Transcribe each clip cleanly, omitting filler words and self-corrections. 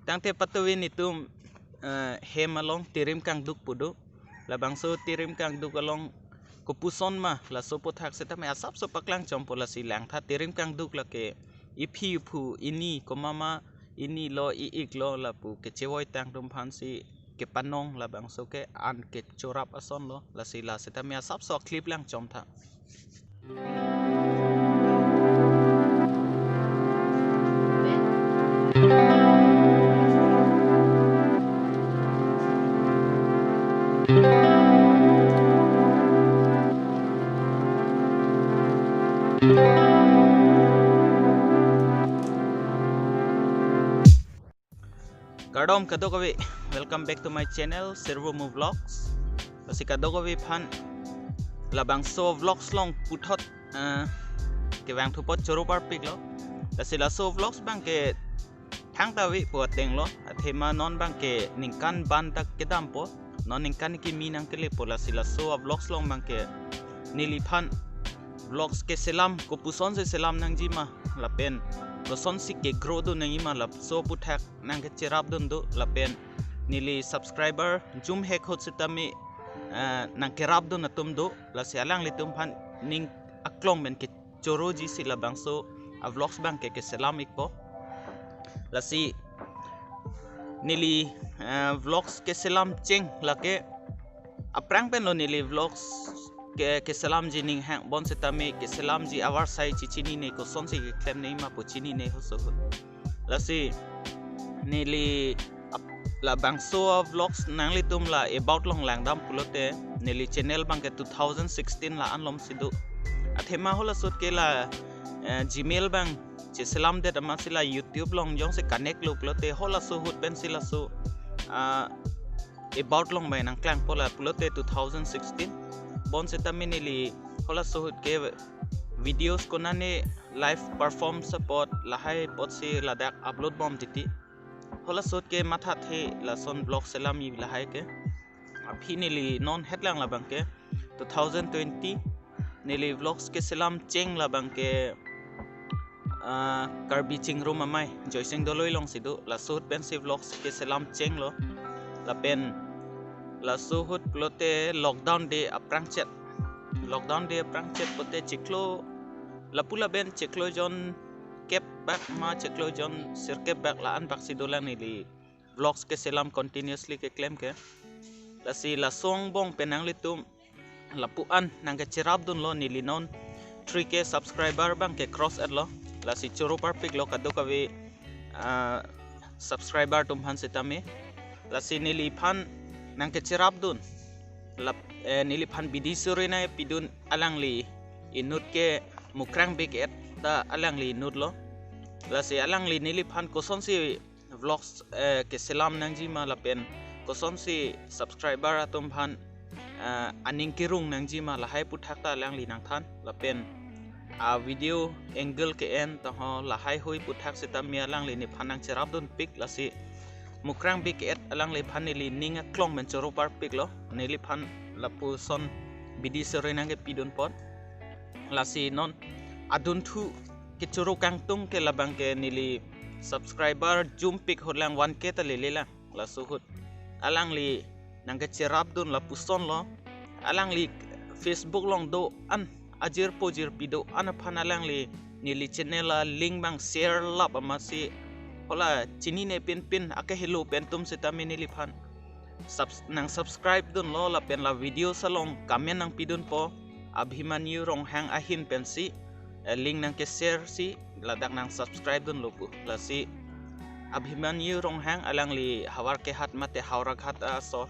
ตั้งแต่ปัตตวินitu hem along tirim kang duk pudu la bangso tirim kang duk along kupuson ma la sopothak seta me asap so paklang chompo la silang tha tirim kang duk la ke ipi phu ini komama ini lo I ik lo la pu ke chewoi tang dum phan si ke panong la bangso ke an ke chorap ason lo la sila seta me asap so clip lang chom tha Kadom kadokawi, welcome back to my channel Servomo Vlogs. Kasi kadokawi pan labang so vlogs long puthot ke wang thupot chorupar pik lo. Kasi la so vlogs bang ke thang tawi puateng lo. Athema non bang ke ningkan ban tak kedam po. Non ningkan ki minang ke lepo la sila so vlogs long bang ke nili pan vlogs ke selam ko puson se selam nang jima lapen koson si ke grow do nang ima lap so puthak nang ke cherap dun do lapen nili subscriber zoom hack hot sitami nang ke rap do na tum do la sialang litum phan ning aklong men ke choro ji sila bang so vlogs bang ke selam ikpo la si nili vlogs ke selam cheng la ke aprang pen lo nili vlogs ke salam ji ning hang bon setame ke salam ji awar sai chichini ne ko son si ke klem nei ma pochini ne ho so la si nili la bangso vlogs nang li tum la about long lang dam pulote nili channel bang ke 2016 la anlom sidu athema hola sut ke la gmail bang che salam de ma sila youtube long jong se connect lo pulote hola so hut pen sila so about long bai nang klang pola pulote 2016 bon setami nili hola sohut ke videos konane live perform support lahai potsi ladak upload bom titi hola sot ke matha the la son blog selami lahai ke aphi nili non headlang la bang ke 2020 nili vlogs ke selam cheng la bang ke karbi chingro mamai joising doloi long sidu la sot pensive vlogs ke selam cheng lo la pen la suhut plote lockdown day aprang chat pote chiklo la pula ben chiklo jon kep back ma chiklo jon sirkep back la an bak sidola ni li vlogs ke selam continuously ke claim ke la si la song bong penang litum la puan nang ke cherap dun lo ni li non 3k subscriber bang ke cross ad lo la si choro par pik lo kadu kawe subscriber tum han setame la si ni li phan nang ke cherap dun lap nili phan bidi sore na pidun alang li inut ke mukrang big et da alang li nut lo la se alang li nili phan koson si vlogs ke selam nang ji ma lapen koson si subscriber atum phan aning kirung nang ji ma la hai puthak ta alang li nang than lapen a video angle ke en ta ho la hai hoi puthak se ta mi alang li ni phanang cherap dun pic la si mukrang big et alang le phan nili ninga klong men choro par pik lo nili phan lapu son bidi sore nange pidun pot la si non adun thu ke choro kang tung ke labang ke nili subscriber zoom pik hodlang 1k ta le la la suhut alang li nange cherap dun lapu son lo alang li facebook long do an ajir pojir pido an phan alang li nili channel la link bang share lap amasi hola chini ne pin ake hello pen tum setami nili phan nang subscribe dun lo la pen la video salong comment nang pidun po abhimanyu rong hang ahin pen si link nang ke share si ladak nang subscribe dun lopu la si abhimanyu rong hang alang li hawar ke hat mate hawrak hat so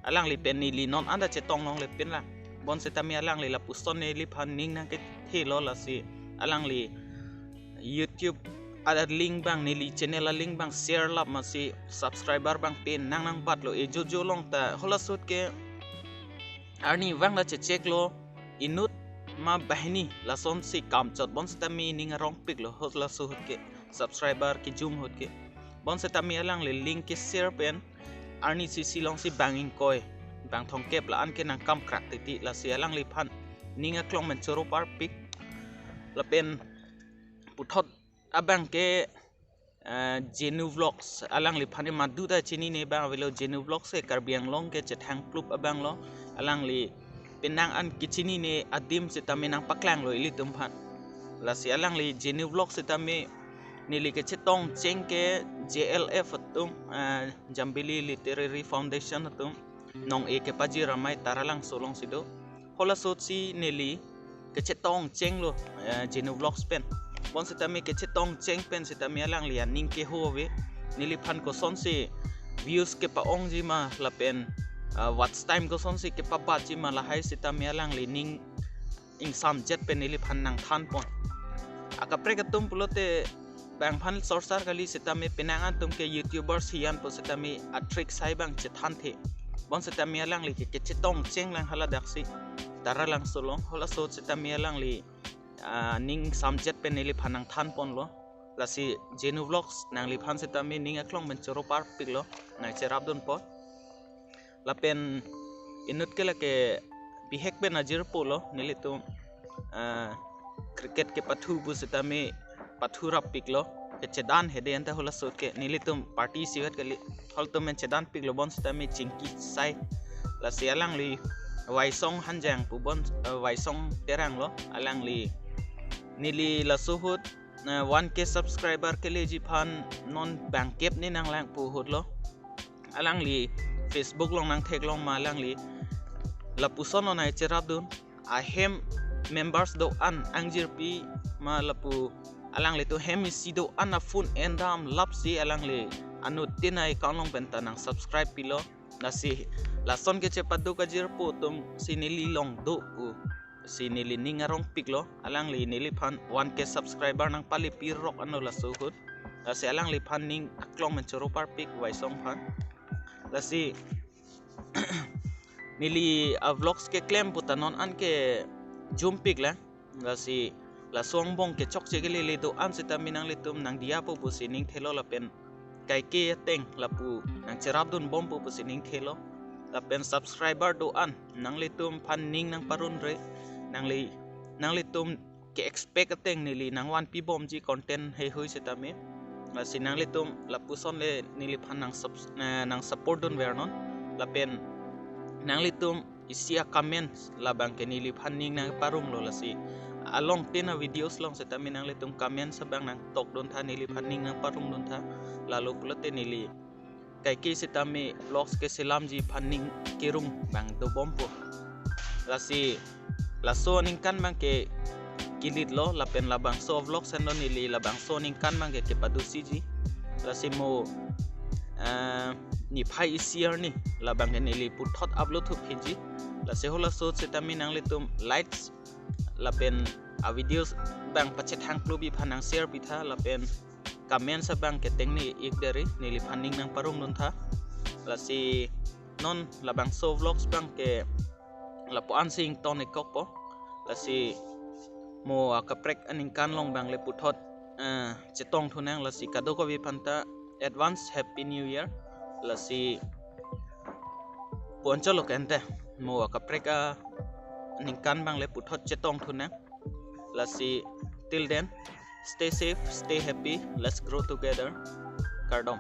alang li pen ni li non anda chetong long le pen la bon setami alang li la puson ne li phan ning nang ke thi lo la si alang li youtube ada link bang nili channel la link bang share lap masi subscriber bang pin nang bat lo e jojo long ta hola sut ke arni wang la check lo inut ma bahni la son si kam chot bon stami ning rong pik lo hola sut ke subscriber ki zoom hot ke bon stami alang le link ke share pen arni si long si banging koi bang thong kep la an ke nang kam krak ti la si alang li phan ninga klong men choro par pik la pen puthot abang ke Genu Vlogs alang li phani madu da chini ne bang velo Genu Vlogs se Karbi Anglong ke cethang club abang lo alang li pinang an kichini ne adim sitame nang paklang lo ili tumphan la si alang li Genu Vlogs sitame nili ke chetong cheng ke JLF atum Jambili Literary Foundation atum nong e ke paji ramai taralang solong sido hola sotsi nili ke chetong cheng lo Genu Vlogs pen bon sitami ke chetong cheng pen sitami alang lian ning ke hove nili phan ko son se views ke pa ong ji ma la pen watch time ko son se ke pa ba ji ma la hai sitami alang li ning ing sam jet pen nili phan nang than pon akapre ka tum pulote bang phan sorsar kali sitami penangan tum ke youtubers hian po sitami atrik sai bang che than the bon sitami alang li ke chetong cheng lang hala daksi taralang solong hola so sitami alang li ning samjet pen nili phanang than pon lo lasi Genu Vlogs nang li phan setami ning aklong men choro par pik lo nai cherap don po la pen inut ke la ke bihek ben ajir po lo nili tu cricket ke pathu bu setami pathu rap pik lo ke chedan hede anta hola sot ke nili tum party siwet kali hol tum men chedan pik lo bon setami chingki sai lasi alang li waisong hanjang pu bon waisong terang lo alang li nili la suhut 1k subscriber ke le ji phan non bank kep ni nang lang pu hut lo alang li Facebook long nang thek long ma alang li la puson on ai cherap dun a hem members do an angjir pi ma la pu alang li to hem si do an a fun endam lap si alang li anu tinai kaunong benta nang subscribe pi lo na si la son ke che padu ka jir pu tum si nili long do u si nili ningarong piklo alang li nili phan 1k subscriber nang pali pirok ano la suhut la si alang li phan ning aklong men choro par pik waisong phan la si nili vlogs ke claim putanon an ke jum pik la si la song bong ke chok che li do an sita minang li tum nang dia pu si ning thelo la pen kai ke teng la pu nang cherap dun bom pu si ning thelo la pen subscriber do an nang li tum phan ning nang parun re nang li tum ke expect ateng nili nang wan pi bom ji content he hui setame la sinang li tum la puson le nili phan nang support don vernon la pen nang li tum isia comments la bang ke nili phan ning nang parung lo la si along tena videos long setame nang li tum comment sa bang nang tok don tha nili phan ning nang parung don tha lalu pulote nili kai ki setame vlogs ke selam ji phan ning kirung bang do bom po la si la so ning kan mang ke kilit lo la pen la bang so vlog san lo nili la bang so ning kan mang ke padusi ji la si mo ni phai isier ni la bang nili puthot upload thu phiji la se hola so setami nang litum lights la pen a videos bang pachet hang klubi phanang share pitha la pen comment sa bang ke tengni ik deri nili phaning nang parung don tha la si non la bang so vlogs bang ke la po ansing tonic po la si mo akaprek aning kan long bang le puthot chetong thunang la si kado ko vi phanta advance happy new year la si poncho lo kente mo akaprek aning kan bang le puthot chetong thunang la si till then stay safe stay happy let's grow together kardom